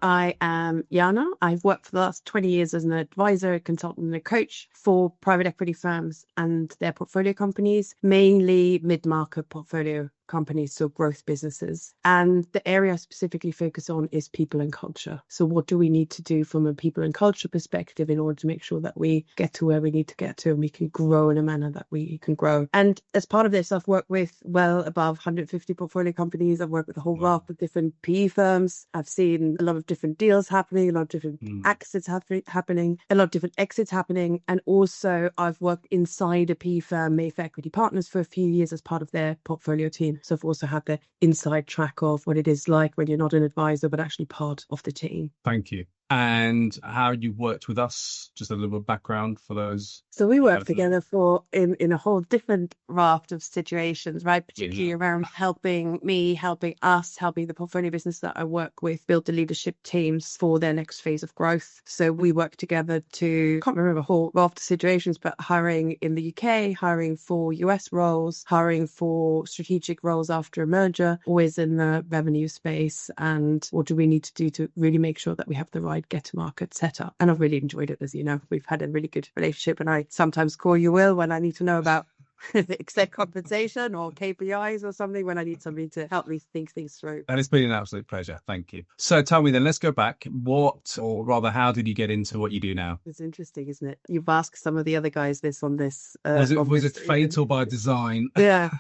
I am Jana. I've worked for the last 20 years as an advisor, a consultant, and a coach for private equity firms and their portfolio companies, mainly mid-market portfolio companies, so growth businesses. And the area I specifically focus on is people and culture. So what do we need to do from a people and culture perspective in order to make sure that we get to where we need to get to and we can grow in a manner that we can grow? And as part of this, I've worked with well above 150 portfolio companies. I've worked with a whole raft of different PE firms. I've seen a lot of different deals happening, a lot of different exits happening, a lot of different exits happening. And also I've worked inside a PE firm, Mayfair Equity Partners, for a few years as part of their portfolio team. So I've also had the inside track of what it is like when you're not an advisor, but actually part of the team. Thank you. And how you worked with us, just a little bit of background for those. So we worked together in a whole different raft of situations, right? Particularly around helping us, helping the portfolio business that I work with build the leadership teams for their next phase of growth. So we worked together to, can't remember a whole raft of situations, but hiring in the UK, hiring for US roles, hiring for strategic roles after a merger, always in the revenue space. And what do we need to do to really make sure that we have the right get-to-market setup? And I've really enjoyed it, as you know. We've had a really good relationship, and I sometimes call you, Will, when I need to know about the exec compensation or KPIs or something, when I need somebody to help me think things through. And it's been an absolute pleasure. Thank you. So tell me then, let's go back. What, or rather, how did you get into what you do now? It's interesting, isn't it? You've asked some of the other guys this on this. Was it fate or by design? Yeah.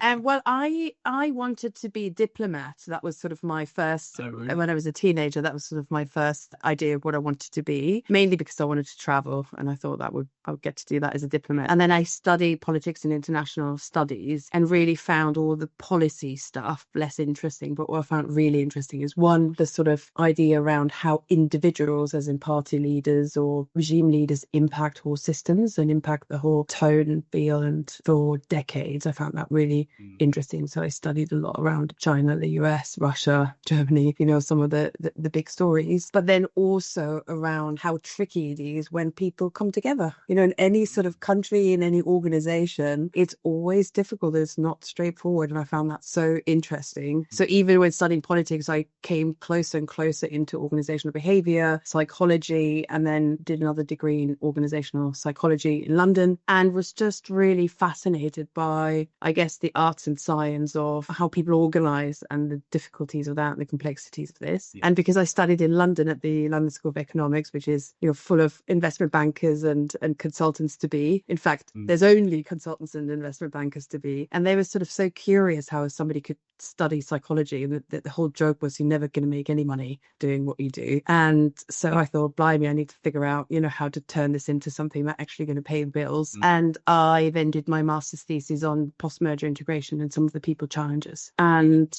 And well, I wanted to be a diplomat. That was sort of my first, when I was a teenager, that was sort of my first idea of what I wanted to be, mainly because I wanted to travel. And I thought I would get to do that as a diplomat. And then I studied politics and international studies and really found all the policy stuff less interesting. But what I found really interesting is, one, the sort of idea around how individuals, as in party leaders or regime leaders, impact whole systems and impact the whole tone and feel. And for decades, I found that really interesting. So I studied a lot around China, the US, Russia, Germany, some of the big stories, but then also around how tricky it is when people come together. In any sort of country, in any organization, it's always difficult. It's not straightforward. And I found that so interesting. So even when studying politics, I came closer and closer into organizational behavior, psychology, and then did another degree in organizational psychology in London, and was just really fascinated by, I guess, the arts and science of how people organize and the difficulties of that and the complexities of this. Yeah. And because I studied in London at the London School of Economics, which is, full of investment bankers and consultants to be. In fact, there's only consultants and investment bankers to be. And they were sort of so curious how somebody could study psychology, and the whole joke was you're never going to make any money doing what you do. And so I thought, blimey, I need to figure out, how to turn this into something that's actually going to pay the bills. And I then did my master's thesis on post-merger integration and some of the people challenges. And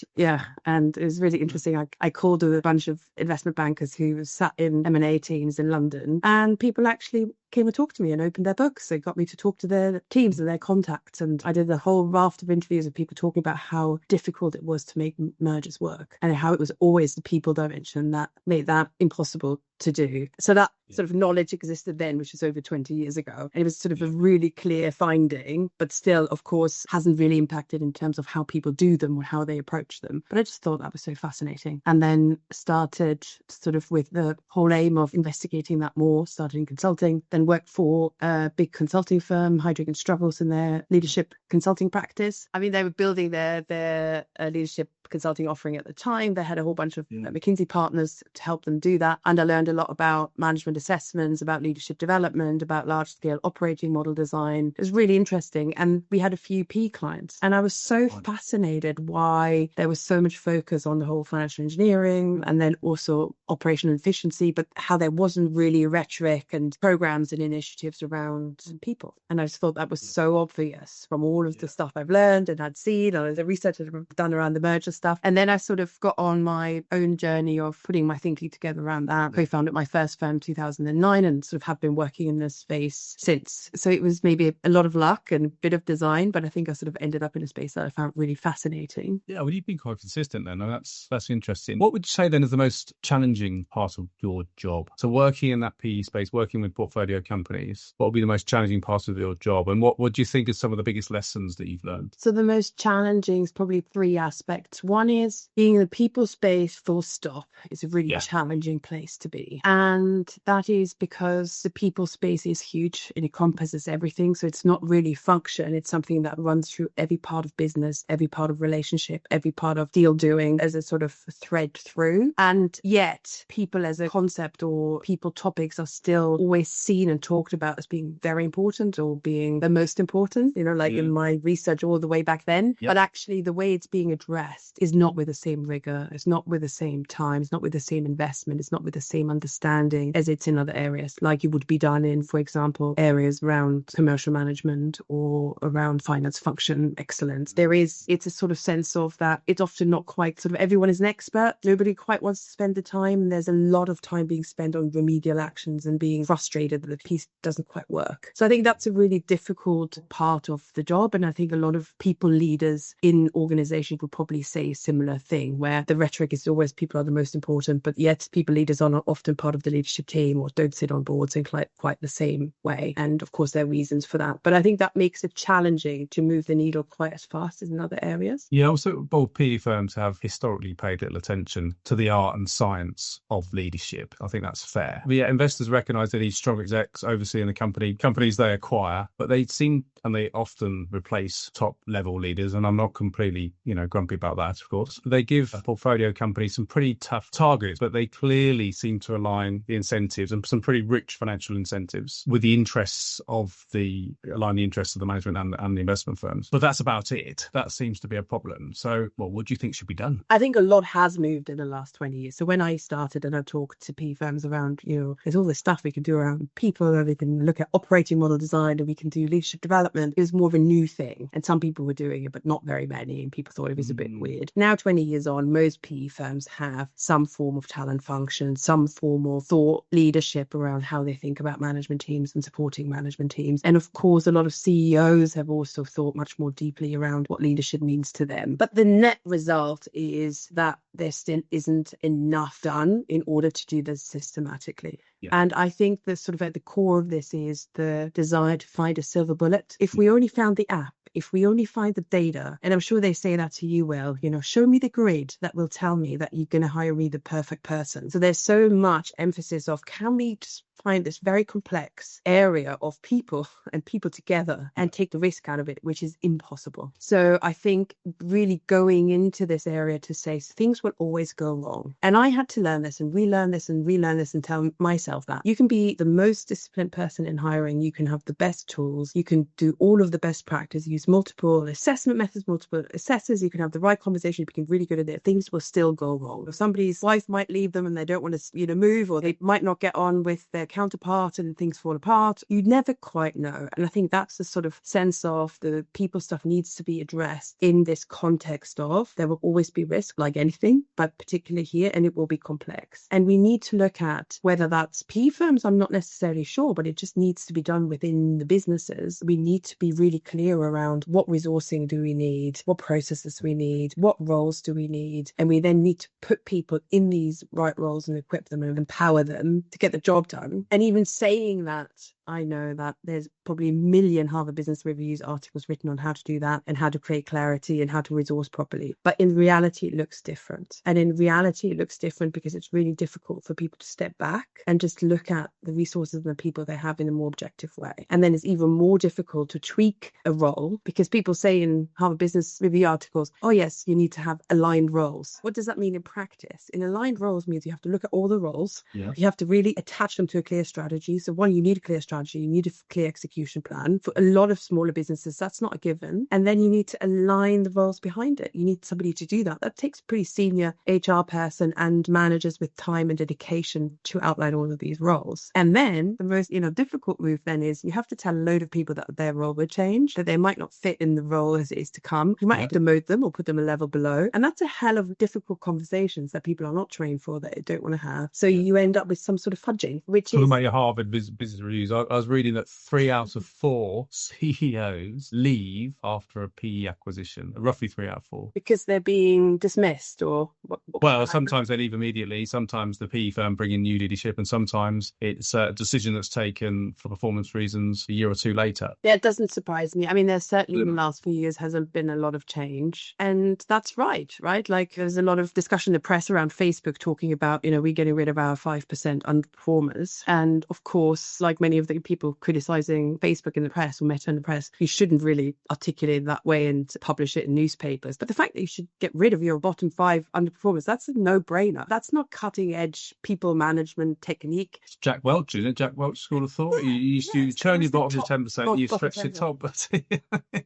and it was really interesting. I called a bunch of investment bankers who sat in M&A teams in London, and people actually came and talked to me and opened their books. They got me to talk to their teams and their contacts. And I did a whole raft of interviews of people talking about how difficult it was to make mergers work and how it was always the people dimension that made that impossible to do. So that sort of knowledge existed then, which is over 20 years ago. And it was sort of a really clear finding, but still, of course, hasn't really impacted in terms of how people do them or how they approach them. But I just thought that was so fascinating. And then started sort of with the whole aim of investigating that more, started in consulting, then worked for a big consulting firm, Heidrick & Struggles, in their leadership consulting practice. I mean, they were building their leadership consulting offering at the time. They had a whole bunch of McKinsey partners to help them do that. And I learned a lot about management assessments, about leadership development, about large scale operating model design. It was really interesting. And we had a few P clients. And I was so fascinated why there was so much focus on the whole financial engineering and then also operational efficiency, but how there wasn't really rhetoric and programs and initiatives around people. And I just thought that was so obvious from all of the stuff I've learned and had seen, or the research I've done around the merger stuff. And then I sort of got on my own journey of putting my thinking together around that. Co-founded my first firm in 2009 and sort of have been working in this space since. So it was maybe a lot of luck and a bit of design, but I think I sort of ended up in a space that I found really fascinating. Yeah, well, you've been quite consistent then, and that's interesting. What would you say then is the most challenging part of your job? So working in that PE space, working with portfolio companies, what would be the most challenging part of your job? And what do you think is some of the biggest lessons that you've learned? So the most challenging is probably three aspects. One is being in the people space full stop is a really challenging place to be. And that is because the people space is huge. It encompasses everything. So it's not really function. It's something that runs through every part of business, every part of relationship, every part of deal doing as a sort of thread through. And yet people as a concept or people topics are still always seen and talked about as being very important or being the most important, in my research all the way back then. But actually the way it's being addressed is not with the same rigor. It's not with the same time. It's not with the same investment. It's not with the same understanding as it's in other areas, like it would be done in, for example, areas around commercial management or around finance function excellence. It's a sort of sense of that it's often not quite sort of everyone is an expert. Nobody quite wants to spend the time. And there's a lot of time being spent on remedial actions and being frustrated that the piece doesn't quite work. So I think that's a really difficult part of the job. And I think a lot of people leaders in organizations would probably say a similar thing, where the rhetoric is always people are the most important, but yet people leaders are not often part of the leadership team or don't sit on boards in quite the same way. And of course, there are reasons for that. But I think that makes it challenging to move the needle quite as fast as in other areas. Yeah, also, both PE firms have historically paid little attention to the art and science of leadership. I think that's fair. But yeah, investors recognise they need strong execs overseeing the companies they acquire, but they seem, and they often replace top level leaders. And I'm not completely, grumpy about that, of course. They give a portfolio company some pretty tough targets, but they clearly seem to align the incentives and some pretty rich financial incentives with the interests of the management and the investment firms. But that's about it. That seems to be a problem. So, what do you think should be done? I think a lot has moved in the last 20 years. So when I started and I talked to PE firms around, there's all this stuff we can do around people, and we can look at operating model design, and we can do leadership development. It was more of a new thing. And some people were doing it, but not very many. And people thought it was a bit weird. Now, 20 years on, most PE firms have some form of talent function, some form of thought leadership around how they think about management teams and supporting management teams. And of course, a lot of CEOs have also thought much more deeply around what leadership means to them. But the net result is that there still isn't enough done in order to do this systematically. Yeah. And I think the sort of at the core of this is the desire to find a silver bullet. If we only found the app, if we only find the data, and I'm sure they say that to you, Will, show me the grid that will tell me that you're going to hire me the perfect person. So there's so much emphasis of, can we just find this very complex area of people and people together and take the risk out of it, which is impossible. So I think really going into this area to say things will always go wrong. And I had to learn this and relearn this and relearn this and tell myself that you can be the most disciplined person in hiring. You can have the best tools. You can do all of the best practice, use multiple assessment methods, multiple assessors. You can have the right conversation. You can be really good at it. Things will still go wrong. If somebody's wife might leave them and they don't want to, move, or they might not get on with their counterpart and things fall apart. You never quite know. And I think that's the sort of sense of the people stuff needs to be addressed in this context of there will always be risk, like anything, but particularly here, and it will be complex. And we need to look at whether that's PE firms, I'm not necessarily sure, but it just needs to be done within the businesses. We need to be really clear around what resourcing do we need, what processes we need, what roles do we need, and we then need to put people in these right roles and equip them and empower them to get the job done. And even saying that, I know that there's probably a million Harvard Business Review's articles written on how to do that and how to create clarity and how to resource properly. But in reality, it looks different. And in reality, it looks different because it's really difficult for people to step back and just look at the resources and the people they have in a more objective way. And then it's even more difficult to tweak a role because people say in Harvard Business Review articles, oh yes, you need to have aligned roles. What does that mean in practice? In aligned roles means you have to look at all the roles. Yeah. You have to really attach them to a clear strategy. So one, you need a clear strategy. You need a clear execution plan. For a lot of smaller businesses, that's not a given. And then you need to align the roles behind it. You need somebody to do that. That takes a pretty senior HR person and managers with time and dedication to outline all of these roles. And then the most, difficult move then is you have to tell a load of people that their role would change, that they might not fit in the role as it is to come. You might have to demote them or put them a level below. And that's a hell of difficult conversations that people are not trained for, that they don't want to have. So you end up with some sort of fudging, which is... About your Harvard Business Reviews I was reading that 3 out of 4 CEOs leave after a PE acquisition, roughly 3 out of 4. Because they're being dismissed, or what Well, sometimes they leave immediately. Sometimes the PE firm bring in new leadership, and sometimes it's a decision that's taken for performance reasons a year or two later. Yeah, it doesn't surprise me. I mean, there's certainly in the last few years hasn't been a lot of change, and that's right? Like there's a lot of discussion in the press around Facebook talking about, we're getting rid of our 5% underperformers. And of course, like many of the people criticizing Facebook in the press or Meta in the press, you shouldn't really articulate it that way and publish it in newspapers. But the fact that you should get rid of your bottom 5 underperformers, that's a no-brainer. That's not cutting-edge people management technique. It's Jack Welch, isn't it? Jack Welch School of Thought. You used to churn your bottom to 10%, you stretch your top. But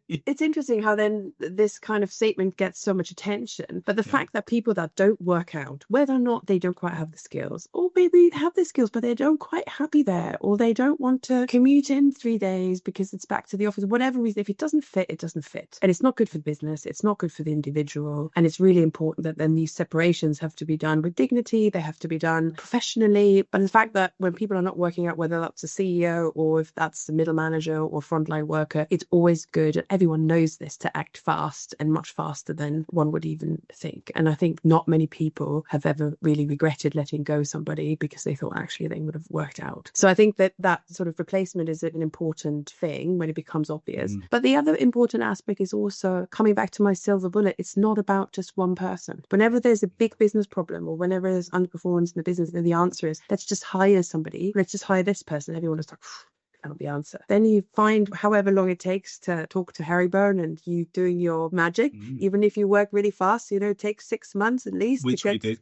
it's interesting how then this kind of statement gets so much attention. But the fact that people that don't work out, whether or not they don't quite have the skills, or maybe have the skills, but they don't quite happy there, or they don't want to commute in 3 days because it's back to the office, whatever reason, if it doesn't fit, it doesn't fit. And it's not good for the business. It's not good for the individual. And it's really important that then these separations have to be done with dignity. They have to be done professionally. But the fact that when people are not working out, whether that's a CEO or if that's the middle manager or frontline worker, it's always good, and everyone knows this, to act fast and much faster than one would even think. And I think not many people have ever really regretted letting go somebody because they thought actually they would have worked out. So I think that sort of replacement is an important thing when it becomes obvious. But the other important aspect is also coming back to my silver bullet. It's not about just one person. Whenever there's a big business problem or whenever there's underperformance in the business, then the answer is, let's just hire somebody. Let's just hire this person. Everyone is like, not the answer. Then you find however long it takes to talk to Herringbone and you doing your magic, even if you work really fast, it takes 6 months at least. Which we did.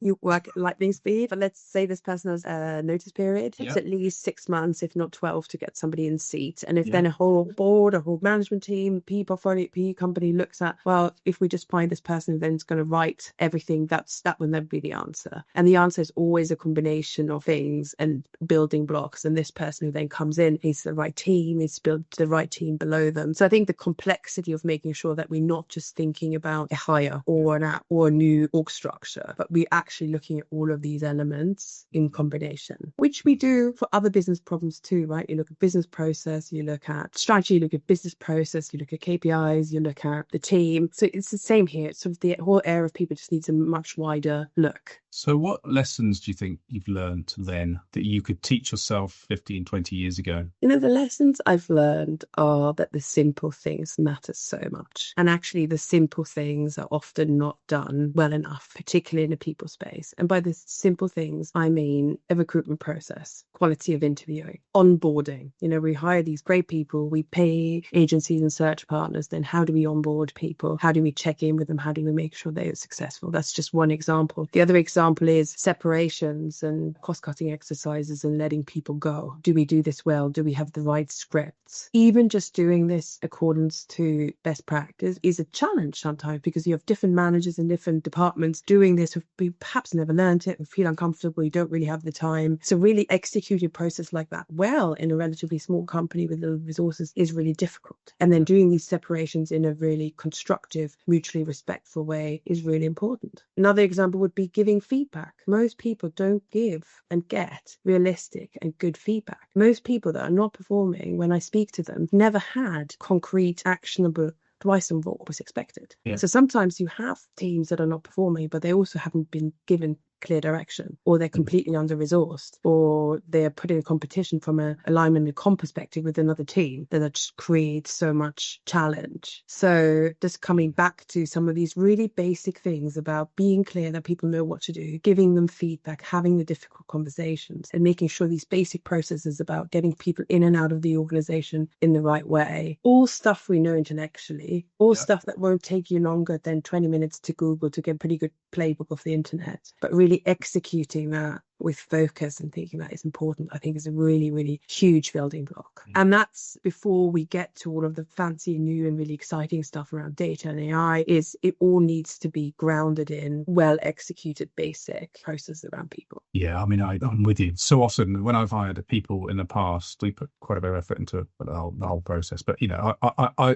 You work at lightning speed. But let's say this person has a notice period. It's at least 6 months, if not 12, to get somebody in seat. And if then a whole board, a whole management team, PE portfolio, PE company looks at, well, if we just find this person who then is going to write everything, that will never be the answer. And the answer is always a combination of things and building blocks. And this person who then comes in, he's the right team, he's built the right team below them. So I think the complexity of making sure that we're not just thinking about a hire or an app or a new org structure, but we're actually looking at all of these elements in combination, which we do for other business problems too, right? You look at business process, you look at strategy, you look at business process, you look at KPIs, you look at the team. So it's the same here. It's sort of the whole area of people just needs a much wider look. So what lessons do you think you've learned then that you could teach yourself 15, 20 years ago? The lessons I've learned are that the simple things matter so much. And actually the simple things are often not done well enough, particularly in a people space. And by the simple things, I mean a recruitment process, quality of interviewing, onboarding. We hire these great people, we pay agencies and search partners, then how do we onboard people? How do we check in with them? How do we make sure they are successful? That's just one example. The other example is separations and cost-cutting exercises and letting people go. Do we do this well? Do we have the right scripts? Even just doing this accordance to best practice is a challenge sometimes, because you have different managers in different departments doing this who perhaps never learned it, who feel uncomfortable, you don't really have the time. So really executing a process like that well in a relatively small company with little resources is really difficult. And then doing these separations in a really constructive, mutually respectful way is really important. Another example would be giving feedback. Most people don't give and get realistic and good feedback. Most people that are not performing, when I speak to them, never had concrete, actionable advice on what was expected. So sometimes you have teams that are not performing, but they also haven't been given clear direction, or they're completely under-resourced, or they're put in a competition from an alignment and comp perspective with another team that just creates so much challenge. So just coming back to some of these really basic things about being clear that people know what to do, giving them feedback, having the difficult conversations, and making sure these basic processes about getting people in and out of the organization in the right way. All stuff we know intellectually, all stuff that won't take you longer than 20 minutes to Google to get a pretty good playbook of the internet, but really executing that with focus and thinking that is important, I think is a really, really huge building block. And that's before we get to all of the fancy, new and really exciting stuff around data and AI. It all needs to be grounded in well-executed basic processes around people. Yeah, I mean, I'm with you. So often when I've hired people in the past, we put quite a bit of effort into the whole process. But,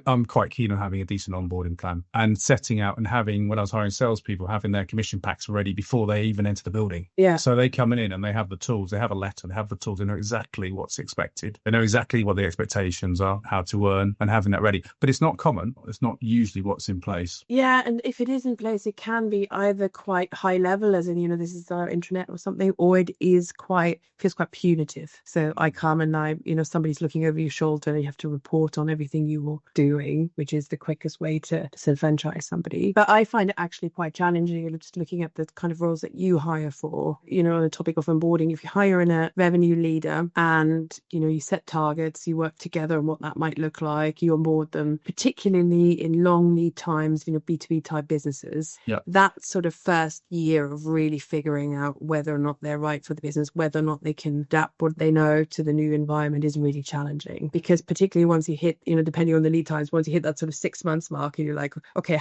I'm quite keen on having a decent onboarding plan and setting out and having, when I was hiring salespeople, having their commission packs ready before they even enter the building. Yeah. So they come coming in and they have the tools, they have a letter, they have the tools, they know exactly what's expected. They know exactly what the expectations are, how to earn, and having that ready. But it's not common. It's not usually what's in place. Yeah, and if it is in place, it can be either quite high level, as in, this is our intranet or something, or it feels quite punitive. So I come and somebody's looking over your shoulder and you have to report on everything you were doing, which is the quickest way to disenfranchise somebody. But I find it actually quite challenging, just looking at the kind of roles that you hire for, on the topic of onboarding. If you hire in a revenue leader and, you set targets, you work together on what that might look like, you onboard them, particularly in long lead times, B2B type businesses, that sort of first year of really figuring out whether or not they're right for the business, whether or not they can adapt what they know to the new environment is really challenging. Because particularly once you hit, depending on the lead times, once you hit that sort of 6 months mark and you're like, okay,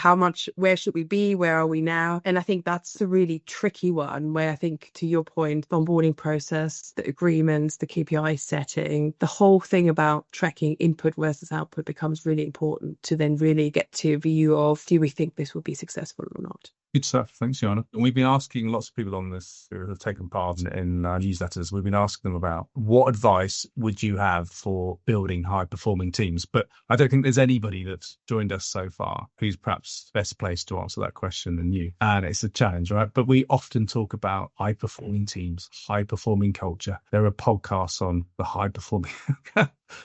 where should we be? Where are we now? And I think that's a really tricky one where I think, to your point, the onboarding process, the agreements, the KPI setting, the whole thing about tracking input versus output becomes really important to then really get to a view of, do we think this will be successful or not? Good stuff. Thanks, Jana. And we've been asking lots of people on this who have taken part in newsletters. We've been asking them about what advice would you have for building high-performing teams? But I don't think there's anybody that's joined us so far who's perhaps best placed to answer that question than you. And it's a challenge, right? But we often talk about high-performing teams, high-performing culture. There are podcasts on the high-performing...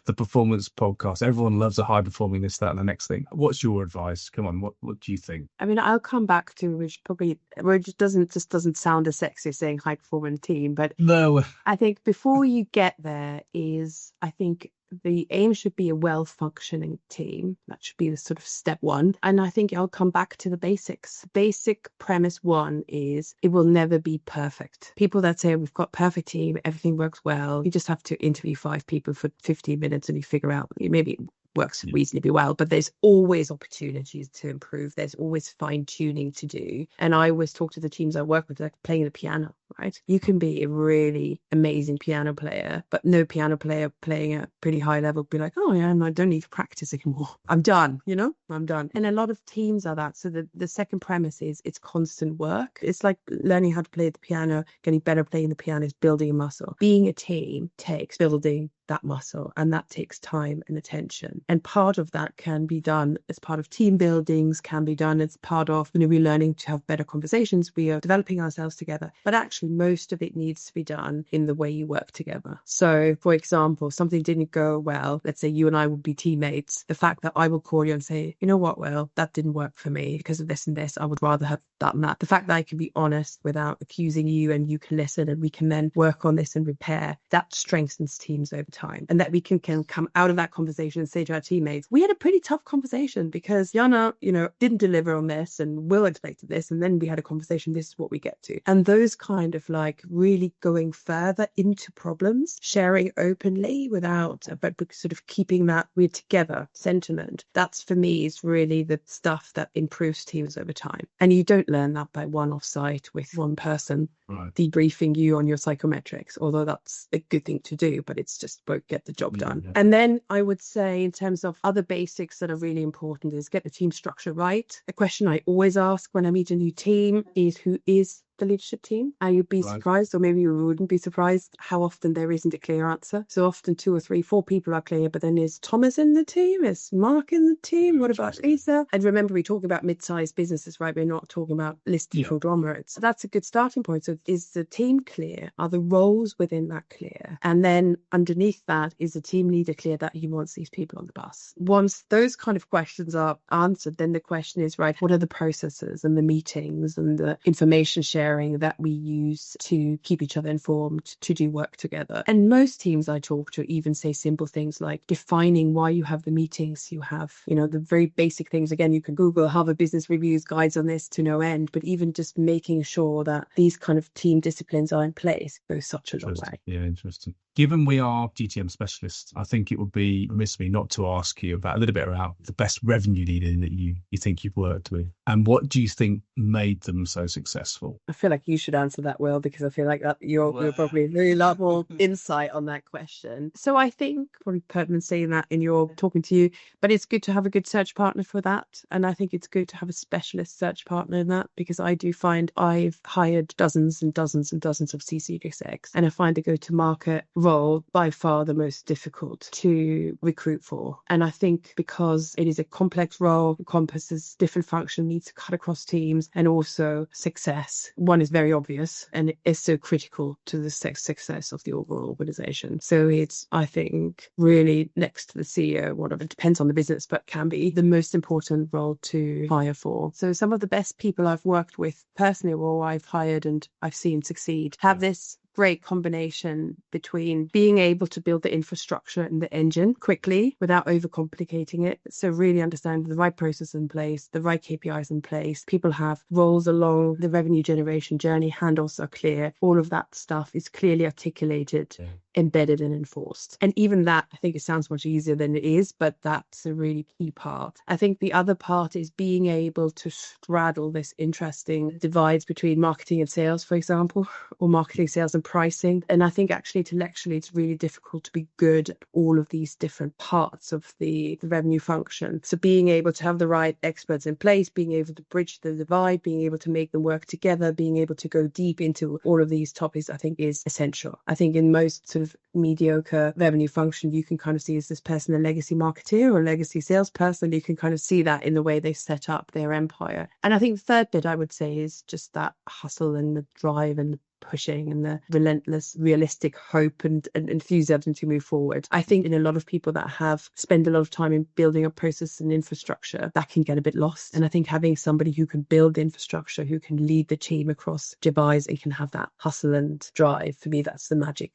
the performance podcast. Everyone loves a high-performing this, that, and the next thing. What's your advice? Come on, what do you think? I mean, I'll come back to where it doesn't sound as sexy as saying high-performing team, but no, I think before you get there I think the aim should be a well-functioning team. That should be the sort of step one. And I think I'll come back to the basics. Basic premise one is it will never be perfect. People that say we've got perfect team, everything works well, you just have to interview 5 people for 15 minutes and you figure out maybe it works reasonably well, but there's always opportunities to improve. There's always fine tuning to do. And I always talk to the teams I work with, like playing the piano, right? You can be a really amazing piano player, but no piano player playing at pretty high level be like, oh yeah, I don't need to practice anymore. I'm done, I'm done. And a lot of teams are that. So the second premise is it's constant work. It's like learning how to play the piano, getting better playing the piano is building a muscle. Being a team takes building that muscle, and that takes time and attention. And part of that can be done as part of team buildings, can be done as part of, we're learning to have better conversations. We are developing ourselves together, but actually most of it needs to be done in the way you work together. So for example, something didn't go well, let's say you and I would be teammates. The fact that I will call you and say, you know what, Will, that didn't work for me because of this and this. I would rather have done that. The fact that I can be honest without accusing you and you can listen and we can then work on this and repair, that strengthens teams over time. And that we can come out of that conversation and say to our teammates, we had a pretty tough conversation because Jana, didn't deliver on this and Will expected this. And then we had a conversation, this is what we get to. And those kind of like really going further into problems, sharing openly but sort of keeping that we're together sentiment. That's for me is really the stuff that improves teams over time. And you don't learn that by one offsite with one person debriefing you on your psychometrics, although that's a good thing to do, but it's just won't get the job done. Yeah. And then I would say in terms of other basics that are really important is get the team structure right. A question I always ask when I meet a new team is who is the leadership team, and you'd be surprised, or maybe you wouldn't be surprised, how often there isn't a clear answer. So often 2 or 3, 4 people are clear, but then is Thomas in the team? Is Mark in the team? What about Lisa? And remember, we're talking about mid-sized businesses, right? We're not talking about listed conglomerates. So that's a good starting point. So is the team clear? Are the roles within that clear? And then underneath that, is the team leader clear that he wants these people on the bus? Once those kind of questions are answered, then the question is, right, what are the processes and the meetings and the information sharing that we use to keep each other informed, to do work together? And most teams I talk to even say simple things like defining why you have the meetings you have, the very basic things. Again, you can Google Harvard Business Review's guides on this to no end, but even just making sure that these kind of team disciplines are in place goes such a long way. Yeah, interesting. Given we are GTM specialists, I think it would be remiss of me not to ask you about a little bit about the best revenue leader that you think you've worked with, and what do you think made them so successful? I feel like you should answer that, Will, because I feel like that you're probably really lot more insight on that question. So I think probably pertinent saying that in your talking to you, but it's good to have a good search partner for that. And I think it's good to have a specialist search partner in that, because I do find I've hired dozens and dozens and dozens of C-suite execs, and I find the go-to-market role by far the most difficult to recruit for. And I think because it is a complex role, encompasses different functions, needs to cut across teams, and also success. One is very obvious, and it is so critical to the success of the overall organization. So it's, I think, really next to the CEO, whatever, it depends on the business, but can be the most important role to hire for. So some of the best people I've worked with personally, or I've hired and I've seen succeed, have this great combination between being able to build the infrastructure and the engine quickly without overcomplicating it. So really understand the right process in place, the right KPIs in place. People have roles along the revenue generation journey, handles are clear. All of that stuff is clearly articulated, embedded and enforced. And even that, I think it sounds much easier than it is, but that's a really key part. I think the other part is being able to straddle this interesting divides between marketing and sales, for example, or marketing, sales and pricing. And I think actually intellectually it's really difficult to be good at all of these different parts of the revenue function. So being able to have the right experts in place, being able to bridge the divide, being able to make them work together, being able to go deep into all of these topics, I think is essential. I think in most sort of mediocre revenue function, you can kind of see, is this person a legacy marketeer or a legacy salesperson? You can kind of see that in the way they set up their empire. And I think the third bit I would say is just that hustle and the drive and the pushing and the relentless, realistic hope and enthusiasm to move forward. I think in a lot of people that have spent a lot of time in building a process and infrastructure, that can get a bit lost. And I think having somebody who can build the infrastructure, who can lead the team across divides and can have that hustle and drive, for me, that's the magic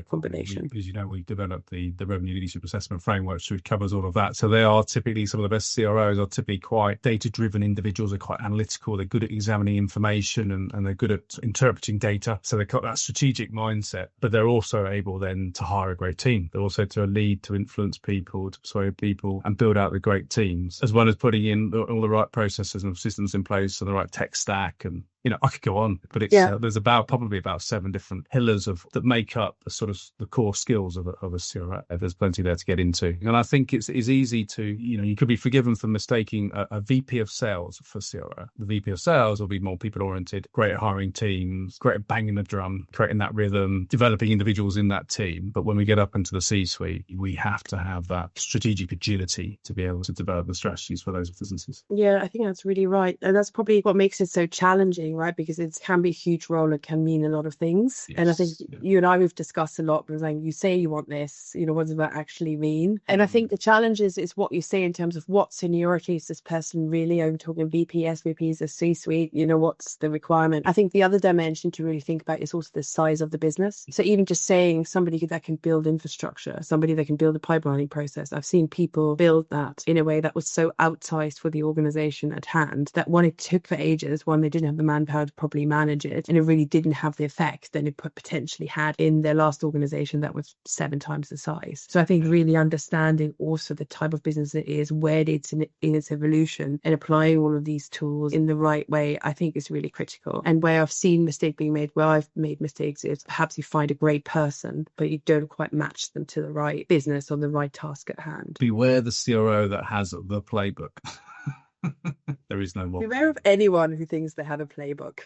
combination. As you know, we developed the revenue leadership assessment framework, which covers all of that. So they are typically, some of the best CROs are typically quite data-driven individuals. They're quite analytical. They're good at examining information and they're good at interpreting data. So they've got that strategic mindset, but they're also able then to hire a great team. They're also to lead, to influence people, to persuade people and build out the great teams, as well as putting in all the right processes and systems in place and the right tech stack. And you know, I could go on, but it's there's probably about 7 different pillars that make up the sort of the core skills of a CRO. There's plenty there to get into, and I think it's easy to, you could be forgiven for mistaking a VP of sales for CRO. The VP of sales will be more people oriented, great at hiring teams, great at banging the drum, creating that rhythm, developing individuals in that team. But when we get up into the C-suite, we have to have that strategic agility to be able to develop the strategies for those businesses. Yeah, I think that's really right, and that's probably what makes it so challenging, right? Because it can be a huge role. It can mean a lot of things. Yes, and I think you and I, we've discussed a lot, but like, you say you want this, what does that actually mean? And I think the challenge is what you say in terms of what seniority is this person really. I'm talking VP, SVPs, a C-suite, what's the requirement? I think the other dimension to really think about is also the size of the business. So even just saying somebody that can build infrastructure, somebody that can build a pipelining process. I've seen people build that in a way that was so outsized for the organization at hand that one, it took for ages, one, they didn't have the manpower to properly manage it, and it really didn't have the effect that it potentially had in their last organization that was 7 times the size. So I think really understanding also the type of business it is, where it's in its evolution, and applying all of these tools in the right way, I think is really critical. And where I've seen mistake being made, where I've made mistakes, is perhaps you find a great person, but you don't quite match them to the right business or the right task at hand. Beware the CRO that has the playbook. There is no more. Beware of anyone who thinks they have a playbook.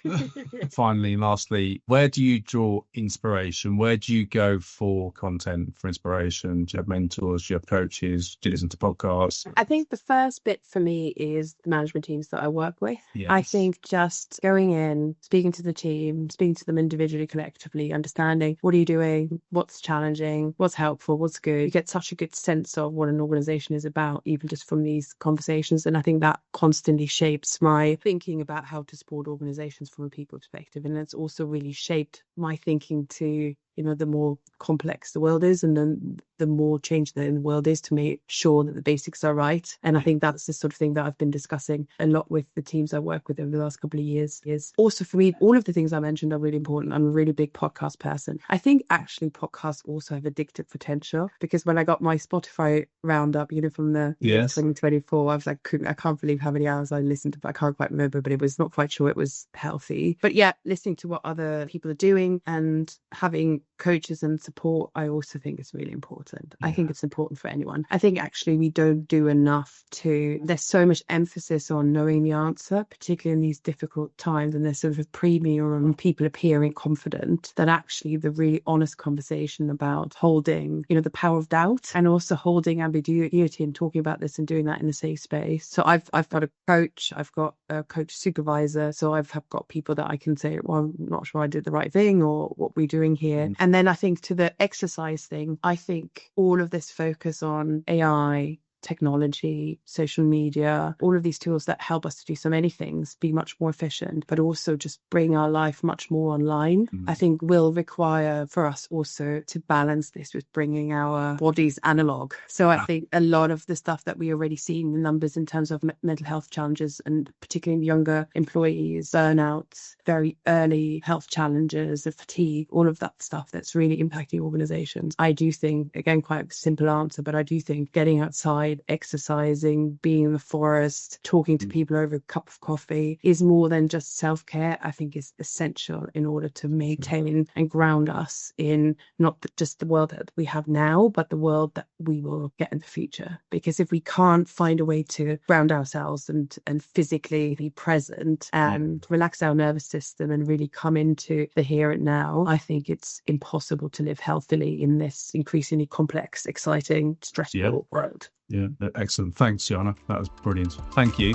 Finally, lastly, where do you draw inspiration? Where do you go for content, for inspiration? Do you have mentors? Do you have coaches? Do you listen to podcasts? I think the first bit for me is the management teams that I work with. Yes. I think just going in, speaking to the team, speaking to them individually, collectively, understanding what are you doing, what's challenging, what's helpful, what's good. You get such a good sense of what an organization is about, even just from these conversations. And I think that constantly shapes my thinking about how to support organizations from a people perspective. And it's also really shaped my thinking to the more complex the world is, and then the more change that in the world is, to make sure that the basics are right. And I think that's the sort of thing that I've been discussing a lot with the teams I work with over the last couple of years. Is also, for me, all of the things I mentioned are really important. I'm a really big podcast person. I think actually podcasts also have addictive potential, because when I got my Spotify roundup, from the 2024, I was like, I can't believe how many hours I listened to, but I can't quite remember, but it was not quite sure it was healthy. But yeah, listening to what other people are doing and having coaches and support, I also think is really important. I think it's important for anyone. I think actually we don't do enough there's so much emphasis on knowing the answer, particularly in these difficult times, and there's sort of a premium on people appearing confident, that actually the really honest conversation about holding, the power of doubt, and also holding ambiguity and talking about this and doing that in a safe space. So I've got a coach, I've got a coach supervisor, so I've got people that I can say, well, I'm not sure I did the right thing, or what we're doing here. And then I think to the exercise thing, I think all of this focus on AI, technology, social media, all of these tools that help us to do so many things, be much more efficient, but also just bring our life much more online, I think will require for us also to balance this with bringing our bodies analog. So I think a lot of the stuff that we already see in the numbers in terms of mental health challenges, and particularly in younger employees, burnouts, very early health challenges, the fatigue, all of that stuff that's really impacting organizations. I do think, again, quite a simple answer, but I do think getting outside, exercising, being in the forest, talking to people over a cup of coffee is more than just self-care. I think is essential in order to maintain and ground us in not just the world that we have now, but the world that we will get in the future. Because if we can't find a way to ground ourselves and physically be present and relax our nervous system and really come into the here and now, I think it's impossible to live healthily in this increasingly complex, exciting, stressful world. Yeah, excellent. Thanks, Jana. That was brilliant. Thank you.